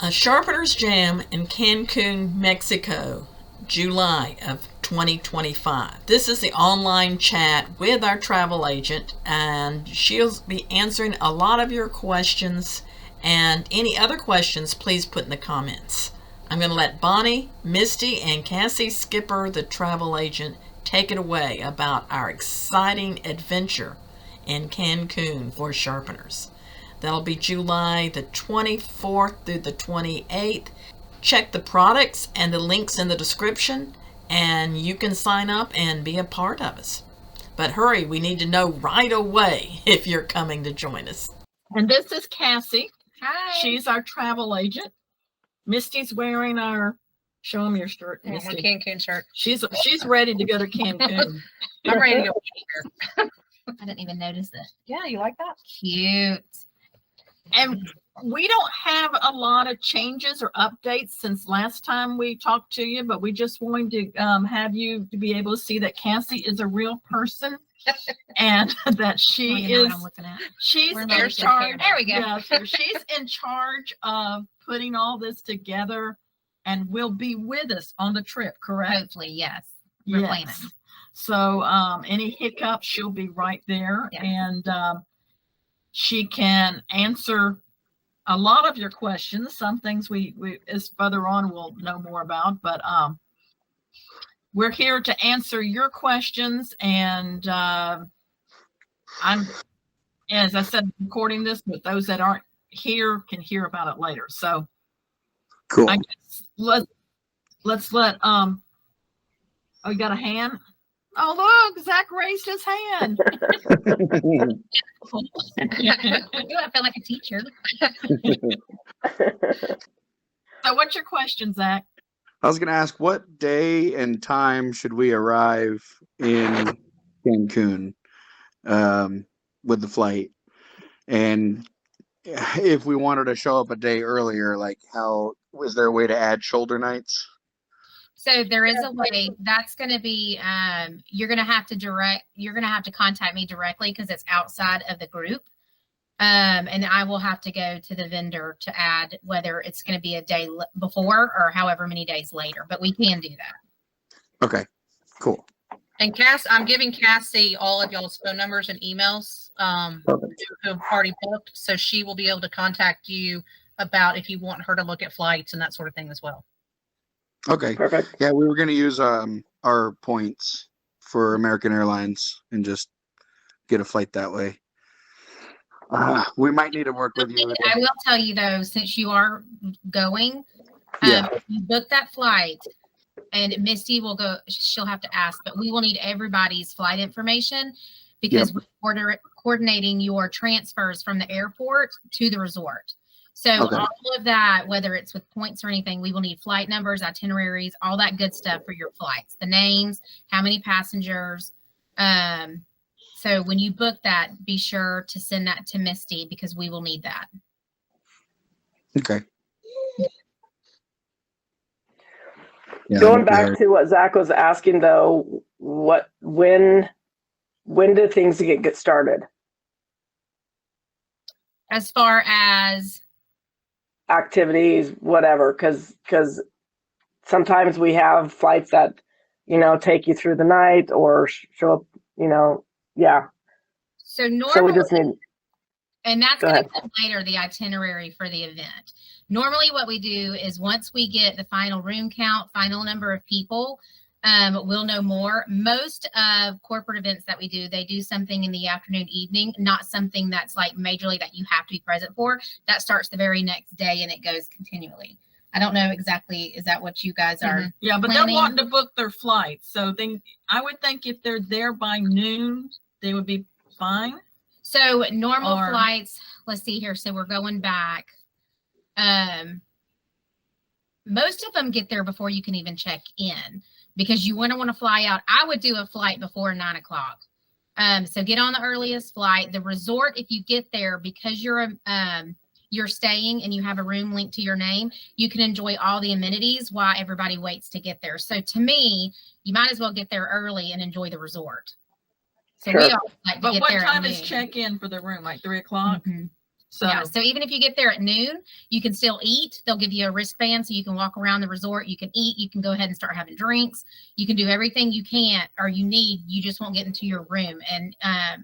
A Sharpener's Jam in Cancun, Mexico, July of 2025. This is the online chat with our travel agent, and she'll be answering a lot of your questions. And any other questions, please put in the comments. I'm going to let Bonnie, Misty, and Cassie Skipper, the travel agent, take it away about our exciting adventure in Cancun for Sharpeners. That'll be July the 24th through the 28th. Check the products and the links in the description, and you can sign up and be a part of us. But hurry, we need to know right away if you're coming to join us. And this is Cassie. Hi. She's our travel agent. Misty's wearing our, show them your shirt, Misty. My Cancun shirt. She's ready to go to Cancun. I'm ready to go anywhere. I didn't even notice this. Yeah, you like that? Cute. And we don't have a lot of changes or updates since last time we talked to you, but we just wanted to have you to be able to see that Cassie is a real person and that she is, what I'm looking at. she's We're in not charge. there we go. Yeah, so she's in charge of putting all this together and will be with us on the trip, correct? Hopefully, yes. We're planning. So any hiccups, she'll be right there. Yeah. And she can answer a lot of your questions. Some things we as further on we'll know more about, but we're here to answer your questions. And I'm, as I said, recording this, but those that aren't here can hear about it later. So cool. I guess let's let oh, you got a hand? Oh, look, Zach raised his hand. I feel like a teacher. So what's your question, Zach? I was going to ask, what day and time should we arrive in Cancun with the flight? And if we wanted to show up a day earlier, like how, was there a way to add shoulder nights? So there is a way. That's going to be, you're going to have to contact me directly because it's outside of the group. And I will have to go to the vendor to add whether it's going to be a day before or however many days later, but we can do that. Okay, cool. And Cass, I'm giving Cassie all of y'all's phone numbers and emails who have already booked, so she will be able to contact you about if you want her to look at flights and that sort of thing as well. Okay, perfect. Yeah, we were going to use our points for American Airlines and just get a flight that way. We might need to work with you. I will tell you though, since you are going, if you book that flight, and Misty will go, she'll have to ask, but we will need everybody's flight information because we're coordinating your transfers from the airport to the resort. So all of that, whether it's with points or anything, we will need flight numbers, itineraries, all that good stuff for your flights, the names, how many passengers. So when you book that, be sure to send that to Misty because we will need that. Okay. Yeah, going back to what Zach was asking though, when do things get started? As far as activities, whatever, because sometimes we have flights that, take you through the night or show up, So normally, so we just need, and that's going to come later, the itinerary for the event. Normally what we do is once we get the final room count, final number of people, we'll know more. Most of corporate events that we do, they do something in the afternoon, evening, not something that's like majorly that you have to be present for. That starts the very next day and it goes continually. I don't know exactly, is that what you guys are Yeah, but planning? they're wanting to book their flights. So I would think if they're there by noon, they would be fine. So normal flights, let's see here. So we're going back. Most of them get there before you can even check in because you want to fly out. I would do a flight before 9 o'clock. So get on the earliest flight. The resort, if you get there, because you're staying and you have a room linked to your name, you can enjoy all the amenities while everybody waits to get there. So to me, you might as well get there early and enjoy the resort. So we all like to get there. But what time is check-in for the room? Like 3 o'clock? Mm-hmm. So, yeah. So even if you get there at noon, you can still eat. They'll give you a wristband so you can walk around the resort. You can eat. You can go ahead and start having drinks. You can do everything you can or you need. You just won't get into your room and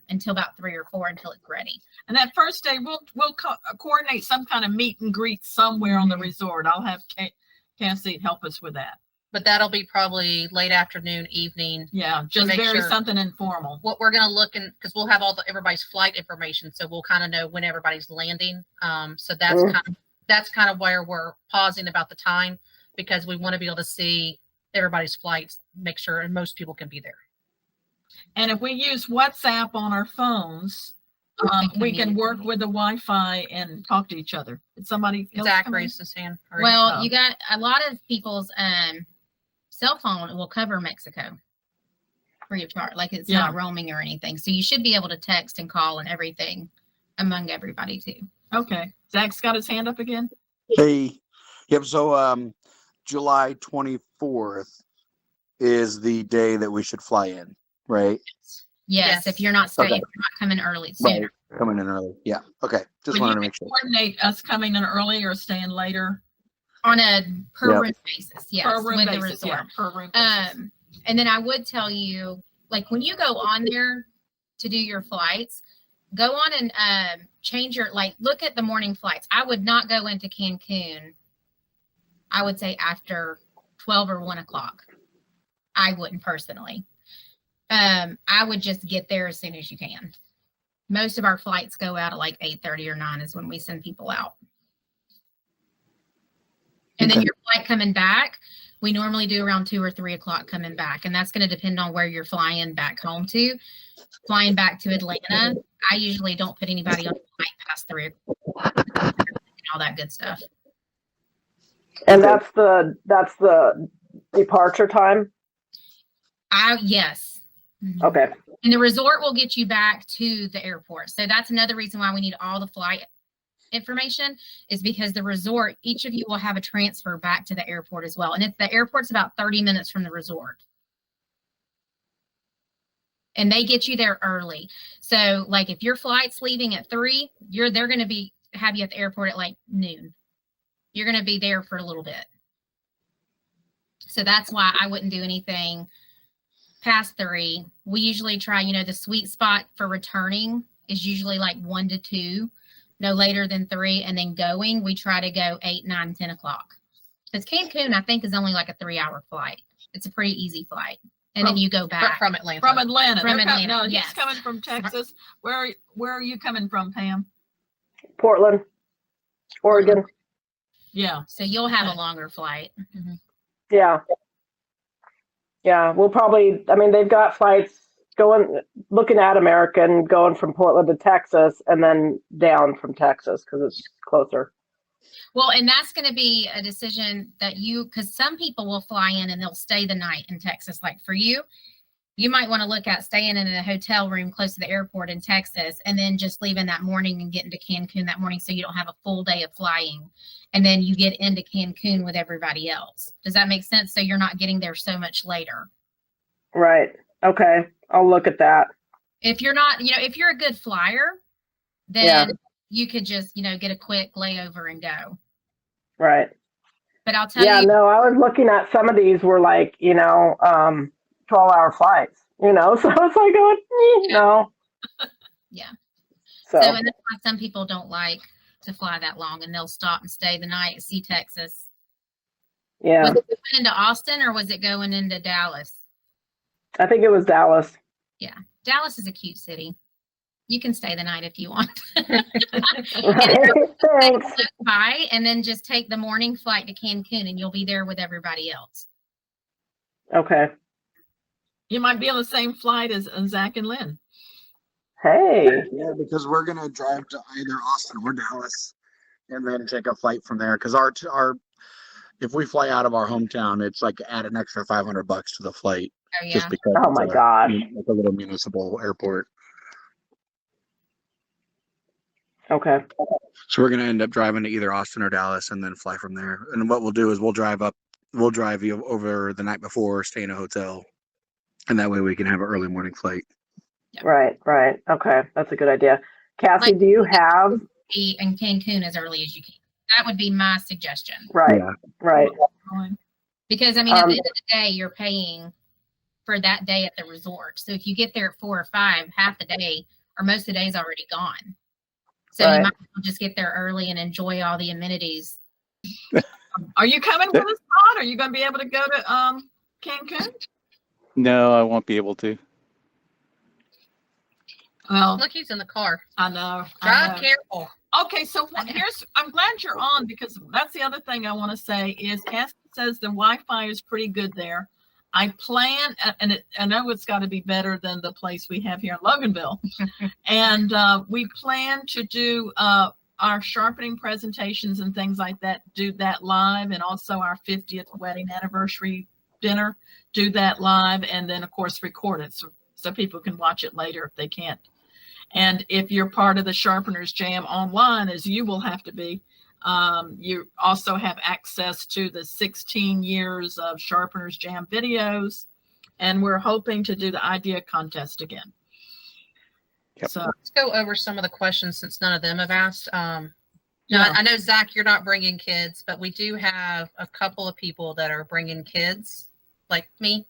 until about 3 or 4 until it's ready. and that first day we'll coordinate some kind of meet and greet somewhere on the resort. I'll have Cassie help us with that. But that'll be probably late afternoon, evening. Yeah, just make very sure- something informal. What we're going to look in, because we'll have everybody's flight information, so we'll kind of know when everybody's landing. So that's kind of where we're pausing about the time, because we want to be able to see everybody's flights, make sure and most people can be there. And if we use WhatsApp on our phones, we can work with the Wi-Fi and talk to each other. Did somebody else Zach come in? raised his hand. Well, you got a lot of people's cell phone will cover Mexico free of charge. Like it's not roaming or anything. So you should be able to text and call and everything among everybody too. Okay. Zach's got his hand up again. Hey, yep. So July 24th is the day that we should fly in, right? Yes, if you're not staying, Okay. if you're not coming early sooner. Right. Coming in early. Yeah. Okay. Just But wanted you to can make sure. coordinate us coming in early or staying later. On a per Yep. room basis, yes, Per room with the basis. Yeah, resort. per room basis. And then I would tell you, like when you go on there to do your flights, go on and change your, like, look at the morning flights. I would not go into Cancun, I would say after 12 or 1 o'clock. I wouldn't personally. I would just get there as soon as you can. Most of our flights go out at like 8:30 or 9 is when we send people out. And then Okay. your flight coming back, we normally do around 2 or 3 o'clock coming back. And that's going to depend on where you're flying back home to. Flying back to Atlanta, I usually don't put anybody on the flight past 3 o'clock and all that good stuff. And that's the departure time. Yes. Mhm. Okay. And the resort will get you back to the airport. So that's another reason why we need all the flight information, is because the resort, each of you will have a transfer back to the airport as well. And the airport's about 30 minutes from the resort. And they get you there early. So like if your flight's leaving at 3, they're going to have you at the airport at like noon. You're going to be there for a little bit. So that's why I wouldn't do anything past 3. We usually try, the sweet spot for returning is usually like 1 to 2, no later than 3. And then going, we try to go 8, 9, 10 o'clock. Because Cancun, I think, is only like a 3-hour flight. It's a pretty easy flight. And then you go back. From Atlanta. From Atlanta. From They're Atlanta, No, yes. he's coming from Texas. Where are you coming from, Pam? Portland, Oregon. Yeah. So you'll have a longer flight. Yeah. Yeah. We'll probably, they've got flights looking at American, going from Portland to Texas and then down from Texas because it's closer. Well, and that's going to be a decision that because some people will fly in and they'll stay the night in Texas. Like for you, you might want to look at staying in a hotel room close to the airport in Texas and then just leaving that morning and getting to Cancun that morning so you don't have a full day of flying. And then you get into Cancun with everybody else. Does that make sense? So you're not getting there so much later. Right. Okay. I'll look at that. If you're not, if you're a good flyer, then you could just, get a quick layover and go. Right. But I'll tell Yeah, you. no, I was looking at some of these were like, 12-hour flights, so it's like going, no. Yeah. So, And that's why some people don't like to fly that long and they'll stop and stay the night, see Texas. yeah, Was it going into Austin or was it going into Dallas? I think it was Dallas. Yeah. Dallas is a cute city. You can stay the night if you want. Thanks. Bye, and then just take the morning flight to Cancun and you'll be there with everybody else. Okay. You might be on the same flight as Zach and Lynn. Hey. Yeah, because we're gonna drive to either Austin or Dallas, and then take a flight from there. Because our if we fly out of our hometown, it's like add an extra $500 to the flight, Oh, yeah. just because. Oh my gosh. It's a little municipal airport. Okay. So we're gonna end up driving to either Austin or Dallas, and then fly from there. And what we'll do is we'll drive you over the night before, stay in a hotel, and that way we can have an early morning flight. Right. Okay. That's a good idea. Cassie, do you have be in Cancun as early as you can. That would be my suggestion. Right. Yeah. Right. Because I mean, at the end of the day, you're paying for that day at the resort. So if you get there at 4 or 5, half the day or most of the day is already gone. So Right. you might as well just get there early and enjoy all the amenities. Are you coming with us, Todd? Are you going to be able to go to Cancun? No, I won't be able to. Well, Look, he's in the car. I know. Drive careful. Okay, so I'm glad you're on, because that's the other thing I want to say is Cassie says the Wi-Fi is pretty good there. I plan, and I know it's got to be better than the place we have here in Loganville. And we plan to do our sharpening presentations and things like that, do that live, and also our 50th wedding anniversary dinner, do that live, and then of course record it so people can watch it later if they can't. And if you're part of the Sharpeners Jam online, as you will have to be, you also have access to the 16 years of Sharpeners Jam videos. And we're hoping to do the idea contest again. Yep. So Let's go over some of the questions since none of them have asked. Now, Yeah. I know, Zach, you're not bringing kids, but we do have a couple of people that are bringing kids, like me.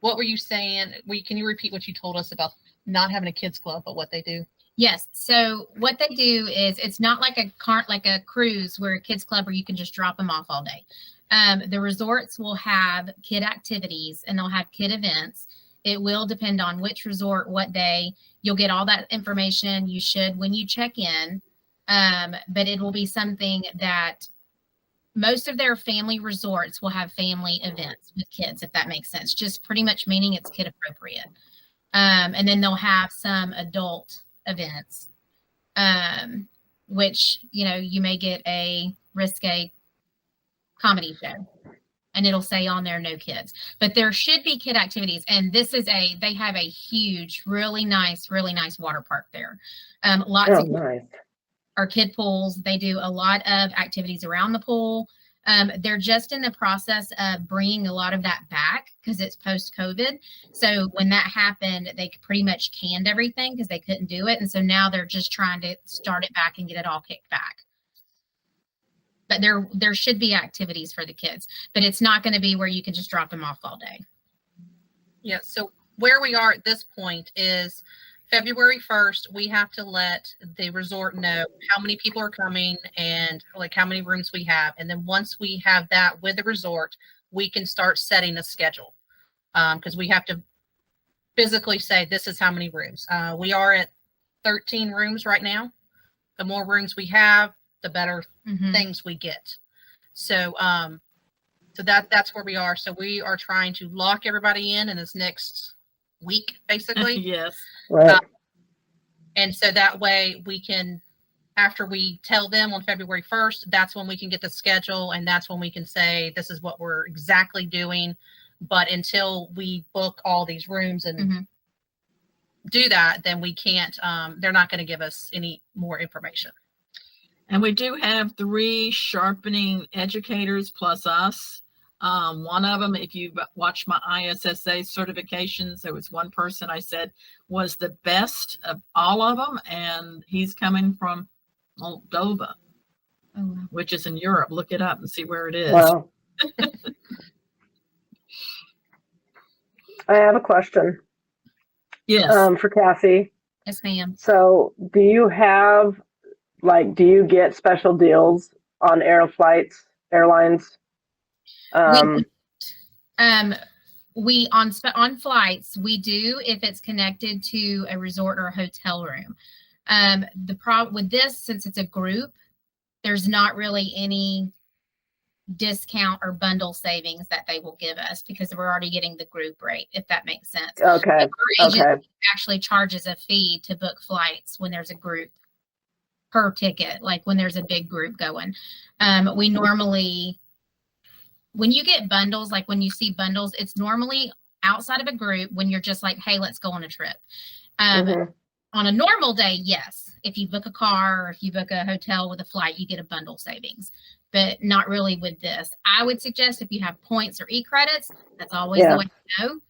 What were you saying? Can you repeat what you told us about not having a kids club, but what they do? Yes. So what they do is it's not like a cruise where a kids club where you can just drop them off all day. The resorts will have kid activities and they'll have kid events. It will depend on which resort, what day. You'll get all that information. You should when you check in. But it will be something that most of their family resorts will have family events with kids, if that makes sense. Just pretty much meaning it's kid appropriate. And then they'll have some adult events, which, you may get a risque comedy show and it'll say on there, no kids, but there should be kid activities. And they have a huge, really nice water park there. Lots of nice. Are kid pools. They do a lot of activities around the pool. They're just in the process of bringing a lot of that back because it's post-COVID. So when that happened, they pretty much canned everything because they couldn't do it. And so now they're just trying to start it back and get it all kicked back. But there should be activities for the kids, but it's not going to be where you can just drop them off all day. Yeah. So where we are at this point is February 1st, we have to let the resort know how many people are coming and like how many rooms we have. And then once we have that with the resort, we can start setting a schedule because we have to physically say this is how many rooms. We are at 13 rooms right now. The more rooms we have, the better things we get. So that's where we are. So we are trying to lock everybody in this next week, basically. yes. Right. And so that way we can, after we tell them on February 1st, that's when we can get the schedule and that's when we can say this is what we're exactly doing. But until we book all these rooms and do that, then we can't, they're not going to give us any more information. And we do have 3 sharpening educators plus us. One of them, if you watch my ISSA certifications, there was one person I said was the best of all of them, and he's coming from Moldova, which is in Europe. Look it up and see where it is. Wow. I have a question. Yes. For Cassie. Yes, ma'am. So do you get special deals on airlines? We on flights, we do if it's connected to a resort or a hotel room. The problem with this, since it's a group, there's not really any discount or bundle savings that they will give us because we're already getting the group rate, if that makes sense. Okay. Our agent actually charges a fee to book flights when there's a group per ticket, like when there's a big group going. We normally, when you get bundles, like when you see bundles, it's normally outside of a group when you're just like, hey, let's go on a trip. On a normal day, yes. If you book a car or if you book a hotel with a flight, you get a bundle savings, but not really with this. I would suggest if you have points or e-credits, that's always the way to go,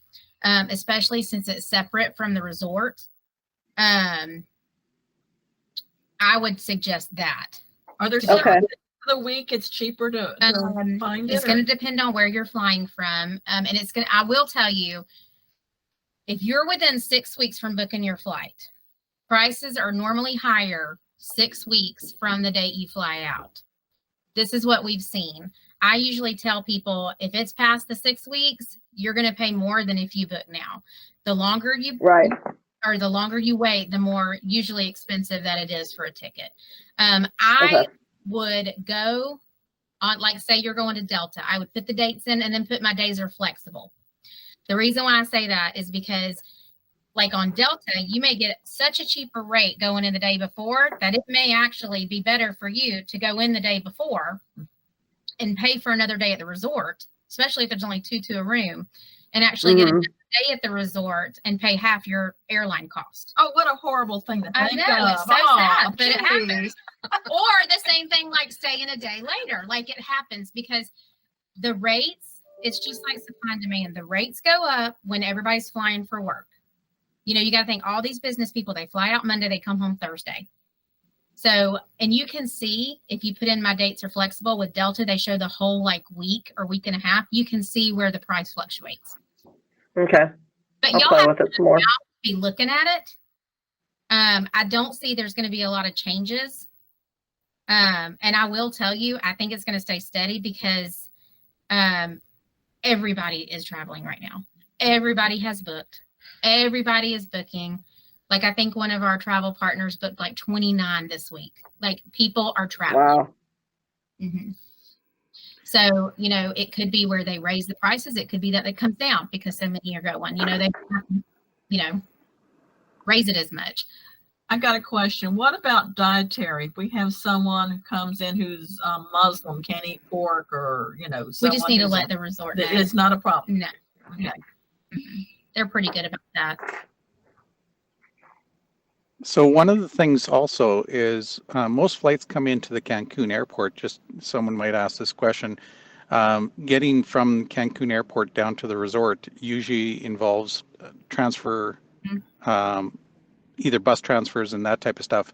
I would suggest that. Are there Okay. certain days of the week it's cheaper to find it? It's going to depend on where you're flying from. And I will tell you, if you're within 6 weeks from booking your flight, prices are normally higher 6 weeks from the date you fly out. This is what we've seen. I usually tell people if it's past the 6 weeks, you're going to pay more than if you book now. The longer you Right. or the longer you wait, the more usually expensive that it is for a ticket. I would go on, like, say you're going to Delta. I would put the dates in and then put my days are flexible. The reason why I say that is because, like on Delta, you may get such a cheaper rate going in the day before that it may actually be better for you to go in the day before and pay for another day at the resort, especially if there's only two to a room, and actually get a day at the resort and pay half your airline cost. Oh, what a horrible thing to I think know, of. it's so sad, but it geez. happens. Or the same thing, like staying a day later. Like, it happens because the rates, it's just like supply and demand. The rates go up when everybody's flying for work. You know, you got to think all these business people, they fly out Monday, they come home Thursday. So, and you can see if you put in my dates are flexible with Delta, they show the whole like week or week and a half. You can see where the price fluctuates. Okay. But I'll y'all play have with it some more. to be looking at it. I don't see there's going to be a lot of changes. And I will tell you, I think it's going to stay steady because everybody is traveling right now. Everybody has booked. Everybody is booking. Like, I think one of our travel partners booked like 29 this week. Like, people are traveling. Wow. Mm-hmm. So, you know, it could be where they raise the prices. It could be that it comes down because so many are going. You know, they, you know, raise it as much. I got a question. What about dietary? If we have someone who comes in who's Muslim, can't eat pork, or, you know, We just need to let the resort know. It's not a problem. No. Okay. Mm-hmm. They're pretty good about that. So one of the things also is most flights come into the Cancun airport. Just someone might ask this question. Getting from Cancun airport down to the resort usually involves transfer, either bus transfers and that type of stuff.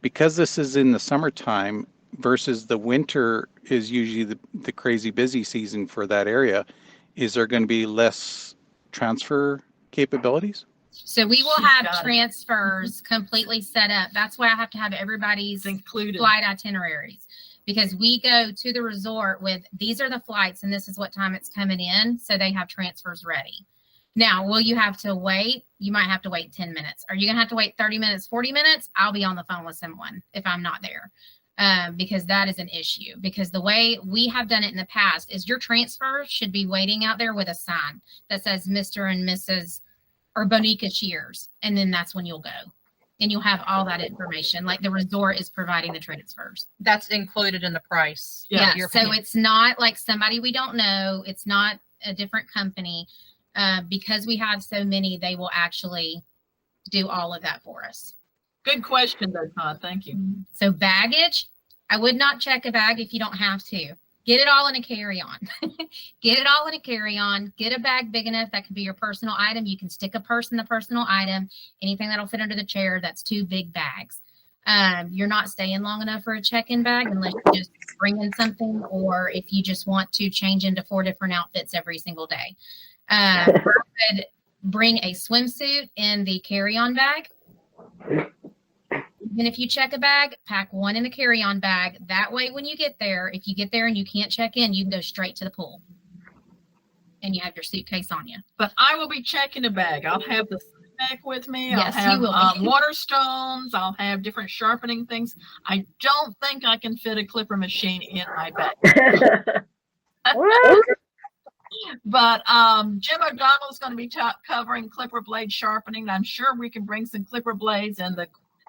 Because this is in the summertime versus the winter is usually the crazy busy season for that area, is there going to be less transfer capabilities? So we will have transfers completely set up. That's why I have to have everybody's included flight itineraries, because we go to the resort with, these are the flights and this is what time it's coming in. So they have transfers ready. Now, will you have to wait? You might have to wait 10 minutes. Are you going to have to wait 30 minutes, 40 minutes? I'll be on the phone with someone if I'm not there, because that is an issue. Because the way we have done it in the past is your transfer should be waiting out there with a sign that says Mr. and Mrs. or Bonika Shears. And then that's when you'll go. And you'll have all that information. Like, the resort is providing the transfers. That's included in the price. Yeah. So it's not like somebody we don't know. It's not a different company. Because we have so many, they will actually do all of that for us. Good question, though, Todd. Thank you. So baggage, I would not check a bag if you don't have to. Get it all in a carry-on. Get it all in a carry-on. Get a bag big enough that could be your personal item. You can stick a purse in the personal item. Anything that'll fit under the chair, that's 2 big bags. You're not staying long enough for a check-in bag unless you just bring in something, or if you just want to change into 4 different outfits every single day. I would bring a swimsuit in the carry-on bag. Even if you check a bag, pack 1 in the carry-on bag. That way, when you get there, if you get there and you can't check in, you can go straight to the pool. And you have your suitcase on you. But I will be checking a bag. I'll have the bag with me. Yes, I'll have you will. water stones. I'll have different sharpening things. I don't think I can fit a clipper machine in my bag. What? But Jim O'Donnell is going to be covering clipper blade sharpening. I'm sure we can bring some clipper blades and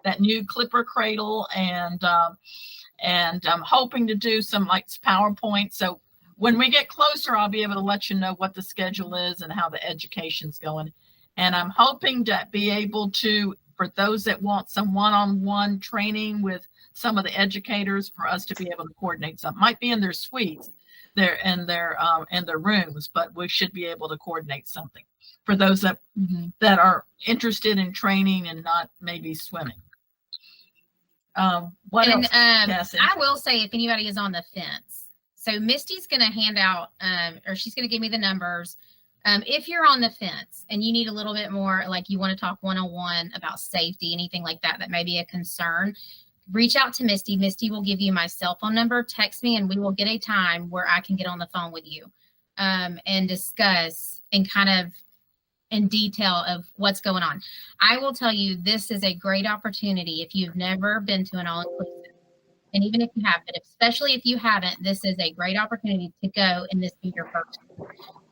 that new clipper cradle, and I'm hoping to do some like PowerPoint. So when we get closer, I'll be able to let you know what the schedule is and how the education's going. And I'm hoping to be able to, for those that want some one-on-one training with some of the educators, for us to be able to coordinate something. Might be in their suites. They're in their rooms, but we should be able to coordinate something for those that that are interested in training and not maybe swimming. What And else, Cassie? I will say, if anybody is on the fence, so Misty's going to hand out, or she's going to give me the numbers. If you're on the fence and you need a little bit more, like you want to talk one-on-one about safety, anything like that, that may be a concern, reach out to Misty. Misty will give you my cell phone number, text me, and we will get a time where I can get on the phone with you and discuss and kind of in detail of what's going on. I will tell you, this is a great opportunity if you've never been to an all-inclusive. And even if you have, but especially if you haven't, this is a great opportunity to go and this be your first,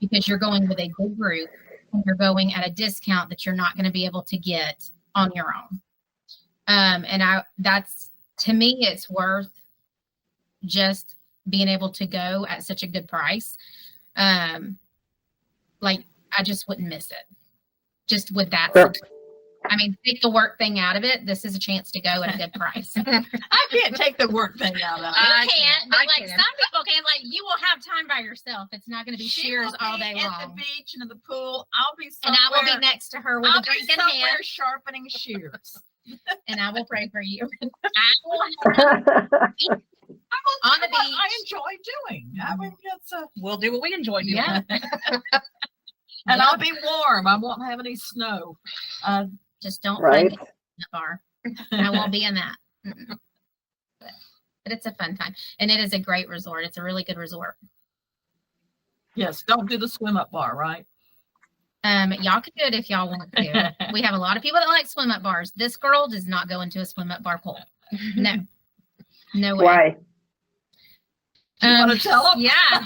because you're going with a good group and you're going at a discount that you're not going to be able to get on your own. That's, to me, it's worth just being able to go at such a good price. Like, I just wouldn't miss it. Just with that. Sure. I mean, take the work thing out of it. This is a chance to go at a good price. I can't take the work thing out of it. You can't, but I like can. some people can. Like, you will have time by yourself. It's not going to be She Shears will all be day at long. the beach and in the pool. I'll be And somewhere. I will be next to her with I'll a drink be in somewhere hand, sharpening shears. and I will pray for you. I will have on the Do what I beach. enjoy doing. I mean, it's We'll do what we enjoy doing. Yeah. and I'll be warm. I won't have any snow. Just don't Right. find me in that bar. I won't be in that. Mm-mm. But it's a fun time, and it is a great resort. It's a really good resort. Yes, don't do the swim up bar, right? Y'all can do it if y'all want to. We have a lot of people that like swim up bars. This girl does not go into a swim up bar pool. No, no way. Why? Do you want to tell them? Yeah.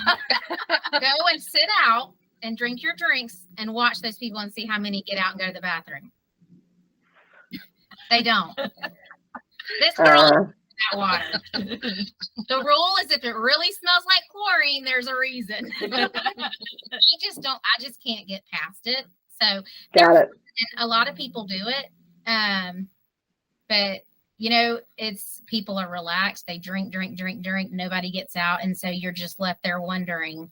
Go and sit out and drink your drinks and watch those people and see how many get out and go to the bathroom. They don't. This girl Uh, that water. The rule is if it really smells like chlorine, there's a reason. I just can't get past it. So got it. and a lot of people do it. But you know, it's people are relaxed. They drink. Nobody gets out. And so you're just left there wondering.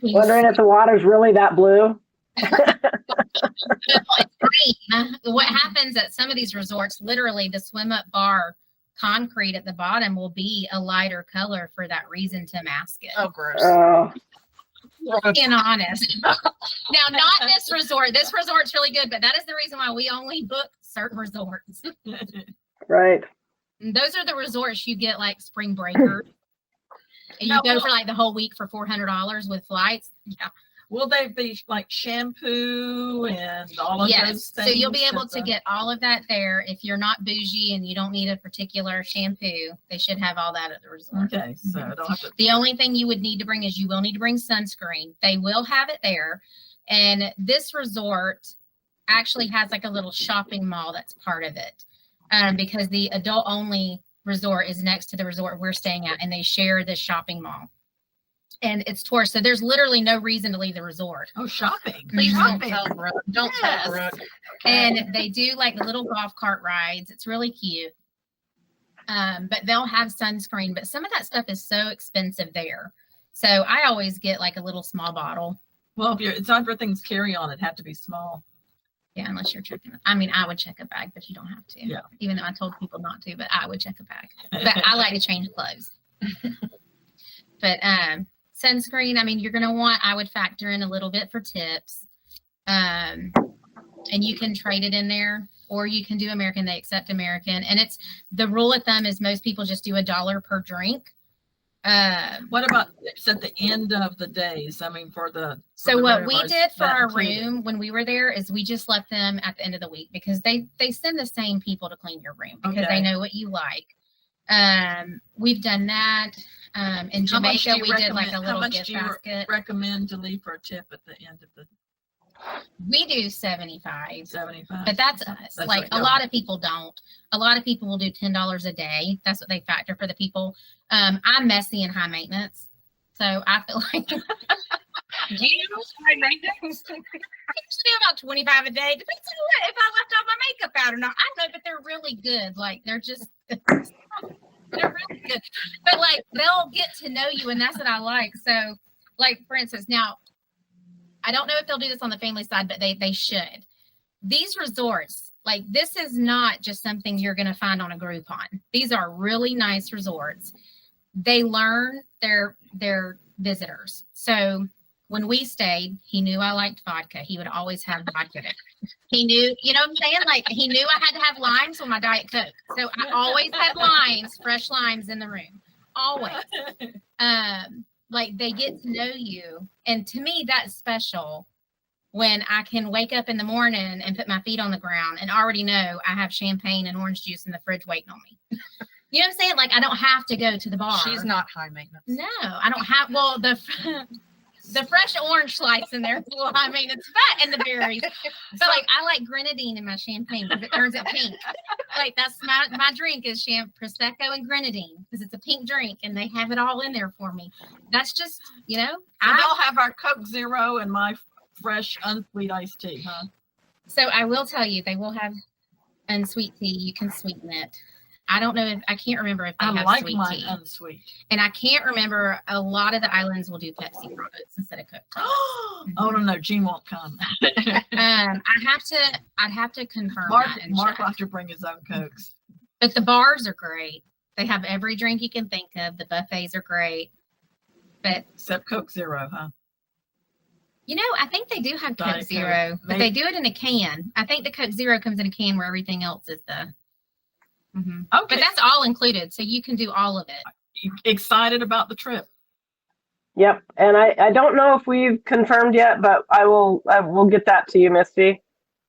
Wondering if the water's really that blue. It's green. What happens at some of these resorts, literally the swim up bar concrete at the bottom will be a lighter color for that reason to mask it. Oh, gross. Oh, Being honest. Now, not this resort. This resort's really good, but that is the reason why we only book certain resorts. right. And those are the resorts you get like spring breaker. And you Now, go for like the whole week for $400 with flights. Yeah. Will they be like shampoo and all of those Yes. things? So you'll be able that to the- get all of that there. If you're not bougie and you don't need a particular shampoo, they should have all that at the resort. Okay, so I don't have to. The only thing you would need to bring is you will need to bring sunscreen. They will have it there. And this resort actually has like a little shopping mall that's part of it. Because the adult only resort is next to the resort we're staying at, and they share this shopping mall. And it's tourist, so there's literally no reason to leave the resort. Oh, shopping. Please don't Shopping. tell Brooke. Don't Yes. tell Brooke. And they do like the little golf cart rides. It's really cute. But they'll have sunscreen, but some of that stuff is so expensive there. So I always get like a little small bottle. Well, if it's everything's carry on, it'd have to be small. Yeah, unless you're checking. I mean, I would check a bag, but you don't have to. Yeah. Even though I told people not to, but I would check a bag. But I like to change clothes. But sunscreen, I mean, you're going to want, I would factor in a little bit for tips. And you can trade it in there, or you can do American. They accept American. And it's the rule of thumb is most people just do $1 per drink. What about it's at the end of the days? I mean, for the. So the what we room, or is did for that our included? room when we were there is we just left them at the end of the week because they send the same people to clean your room because Okay. they know what you like. We've done that. In How much do Jamaica, you we did like a recommend- how little much gift do you basket. recommend to leave for a tip at the end of the We do 75, 75? but that's us. That's Like right, a yeah. lot of people don't. A lot of people will do $10 a day. That's what they factor for the people. I'm messy and high maintenance, so I feel like usually about 25 a day. Depends on what, if I left all my makeup out or not. I don't know, but they're really good. Like they're just they're really good. But like they'll get to know you, and that's what I like. So, like for instance, now I don't know if they'll do this on the family side, but they should. These resorts, like, this is not just something you're going to find on a Groupon. These are really nice resorts. They learn their visitors. So when we stayed, he knew I liked vodka. He would always have vodka there. He knew, you know what I'm saying? Like, he knew I had to have limes with my Diet Coke. So I always had limes, fresh limes in the room. Always. Like, they get to know you. And to me, that's special when I can wake up in the morning and put my feet on the ground and already know I have champagne and orange juice in the fridge waiting on me. You know what I'm saying? Like, I don't have to go to the bar. She's not high maintenance. No, I don't have, well, the fresh orange slice in there. Well, I mean, it's fat in the berries. But like, I like grenadine in my champagne because it turns it pink. Like, that's my drink is Prosecco and grenadine because it's a pink drink and they have it all in there for me. That's just, you know. They'll have our Coke Zero and my fresh unsweet iced tea, huh? So I will tell you, they will have unsweet tea. You can sweeten it. I don't know if I can't remember if they have like sweet mine tea. unsweet. And I can't remember, a lot of the islands will do Pepsi products instead of Coke. Oh no, Gene won't come. I'd have to confirm Mark that and will check. have to bring his own Cokes. But the bars are great. They have every drink you can think of. The buffets are great. But Except Coke Zero, huh? you know, I think they do have Coke Diet Coke. Zero, but they do it in a can. I think the Coke Zero comes in a can where everything else is the. Okay. But that's all included, so you can do all of it. You excited about the trip? Yep. And I don't know if we've confirmed yet, but I will get that to you, Misty,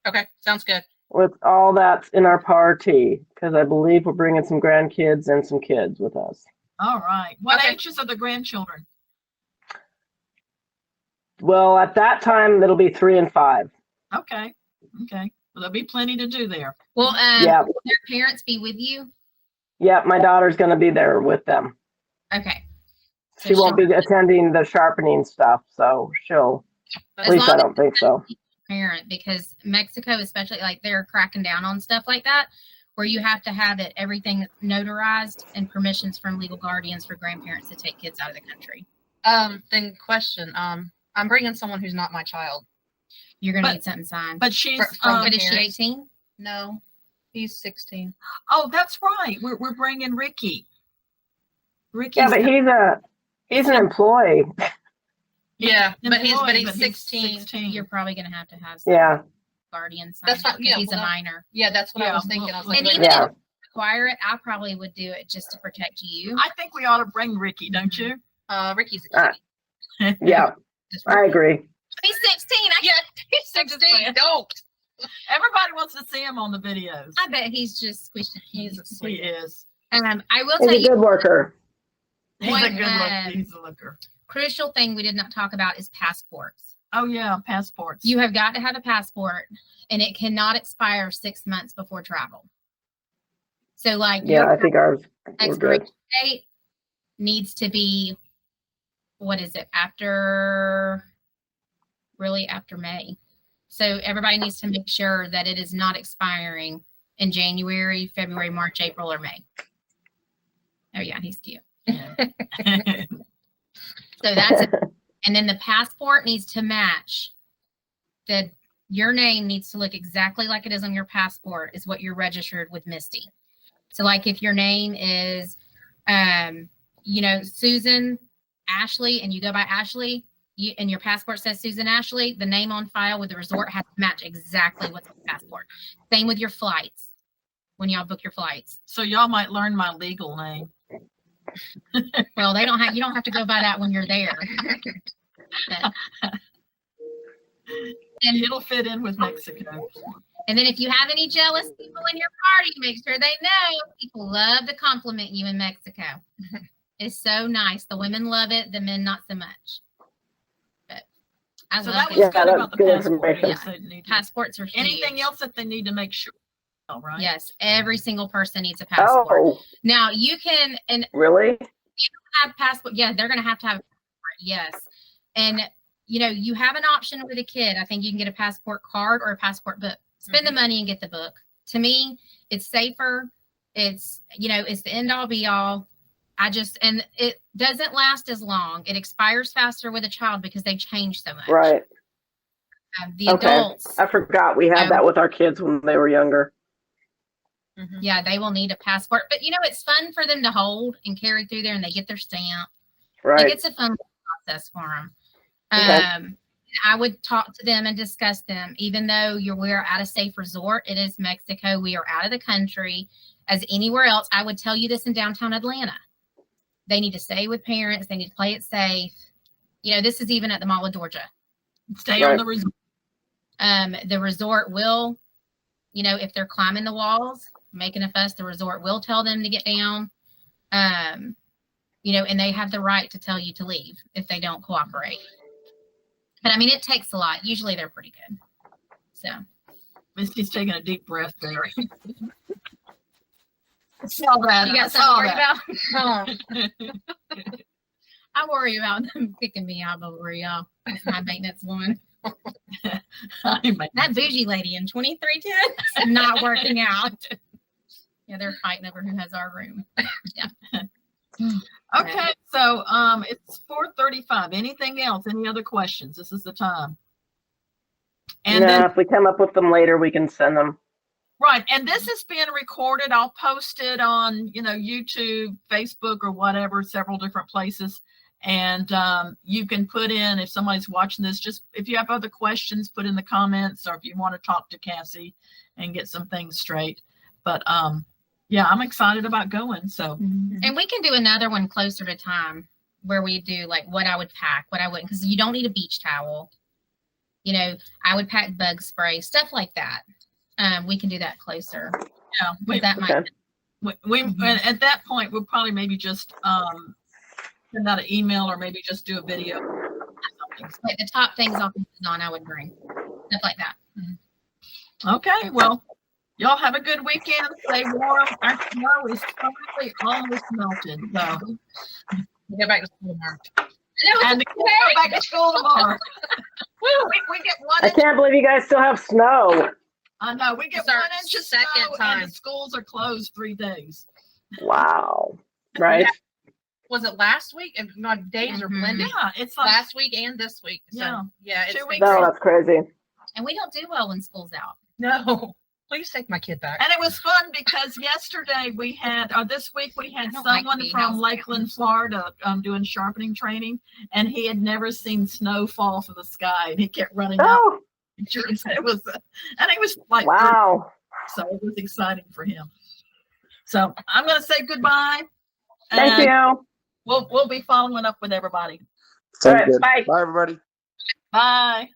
Okay, sounds good. with all that's in our party, because I believe we're bringing some grandkids and some kids with us. All right. What Okay. ages are the grandchildren? Well, at that time, it'll be 3 and 5. Okay. Well, there'll be plenty to do there. Well, Yeah. will their parents be with you? Yeah, my daughter's going to be there with them. Okay. So She won't be attending the sharpening stuff, so she'll, at As least I long as don't think so. parent, because Mexico, especially, like, they're cracking down on stuff like that, where you have to have everything notarized and permissions from legal guardians for grandparents to take kids out of the country. Then question, I'm bringing someone who's not my child. You're gonna But- need something signed. But she's But is she 18? No, he's 16. oh, that's right. We're bringing Ricky. Yeah, but he's an employee. Yeah, but employed, he's 16. You're probably gonna have to have some Yeah. guardian sign That's it not- because yeah, he's a well, minor. Yeah, that's what I Yeah, was thinking. I was like, And wait a even Yeah. if you require it, I probably would do it just to protect you. I think we ought to bring Ricky, don't you? Ricky's a kid. Yeah, Just I agree. He's 16. Yeah, he's I'm just 16. saying. Don't. Everybody wants to see him on the videos. I bet he's just squishy. He is. I will He's tell a you good worker. He's What, a good looker. He's a looker. crucial thing we did not talk about is passports. Oh yeah, passports. You have got to have a passport, and it cannot expire 6 months before travel. So, like, Yeah, your I think ours we're good. expiration date needs to be, what is it, after May. So everybody needs to make sure that it is not expiring in January, February, March, April, or May. Oh yeah, he's cute. So that's it. And then the passport needs to match. Your name needs to look exactly like it is on your passport is what you're registered with Misty. So like if your name is, Susan Ashley, and you go by Ashley, and your passport says Susan Ashley, the name on file with the resort has to match exactly what's on the passport. Same with your flights, when y'all book your flights. So y'all might learn my legal name. Well, you don't have to go by that when you're there. And it'll fit in with Mexico. And then if you have any jealous people in your party, make sure they know people love to compliment you in Mexico. It's so nice. The women love it, the men not so much. But I So love that it. was Yeah, good that's about the good passport. information. Yes, they need to- Passports are huge. Anything else that they need to make sure? All right. Yes, every single person needs a passport. Oh, Now you can really? have passport. Yeah, they're going to have a passport. Yes. And you have an option with a kid. I think you can get a passport card or a passport book. Spend the money and get the book. To me, it's safer. It's, it's the end all be all. And it doesn't last as long. It expires faster with a child because they change so much. Right. The Okay. adults, I forgot we had that with our kids when they were younger. yeah, they will need a passport. But it's fun for them to hold and carry through there, and they get their stamp. Right. Like, it's a fun process for them. Okay. I would talk to them and discuss them. Even though we're at a safe resort, it is Mexico. We are out of the country as anywhere else. I would tell you this in downtown Atlanta. They need to stay with parents. They need to play it safe. This is even at the Mall of Georgia. Stay on the resort. The resort will, if they're climbing the walls, making a fuss, the resort will tell them to get down. And they have the right to tell you to leave if they don't cooperate. But it takes a lot. Usually they're pretty good. So Misty's taking a deep breath there. I saw that. you got something to worry about? I worry about them picking me out over y'all. That's my maintenance woman. That bougie lady in 2310 is not working out. Yeah, they're fighting over who has our room. Yeah. Okay, so it's 4:35. Anything else? Any other questions? This is the time. And then, if we come up with them later, we can send them. right, and this is being recorded. I'll post it on YouTube, Facebook, or whatever, several different places. And you can put in, if somebody's watching this, just if you have other questions, put in the comments, or if you want to talk to Cassie and get some things straight. But yeah, I'm excited about going. So, and we can do another one closer to time where we do like what I would pack, what I wouldn't, because you don't need a beach towel. I would pack bug spray, stuff like that. We can do that closer. Yeah, that might. We at that point we'll probably maybe just send out an email or maybe just do a video. Like the top things off on, I would bring stuff like that. Okay, well, y'all have a good weekend. Stay warm. Our snow is totally almost melted. So Go back to school tomorrow. and go back to school tomorrow. we get one. I can't believe you guys still have snow. I know we get It's our 1 inch of second snow, time. and the schools are closed 3 days. Wow. Right? Was it last week? And my days are blended. Yeah, it's like Last week and this week. So, Yeah. yeah. It's 2 weeks. No, that's crazy. And we don't do well when school's out. No. Please take my kid back. And it was fun because yesterday we had, or this week we had I don't like someone being from housebound. Lakeland, Florida, doing sharpening training, and he had never seen snow fall from the sky, and he kept running out. Oh, It was, and it was like, wow. so it was exciting for him. So I'm going to say goodbye. Thank and you. We'll be following up with everybody. All right, Sounds good. bye. Bye, everybody. Bye.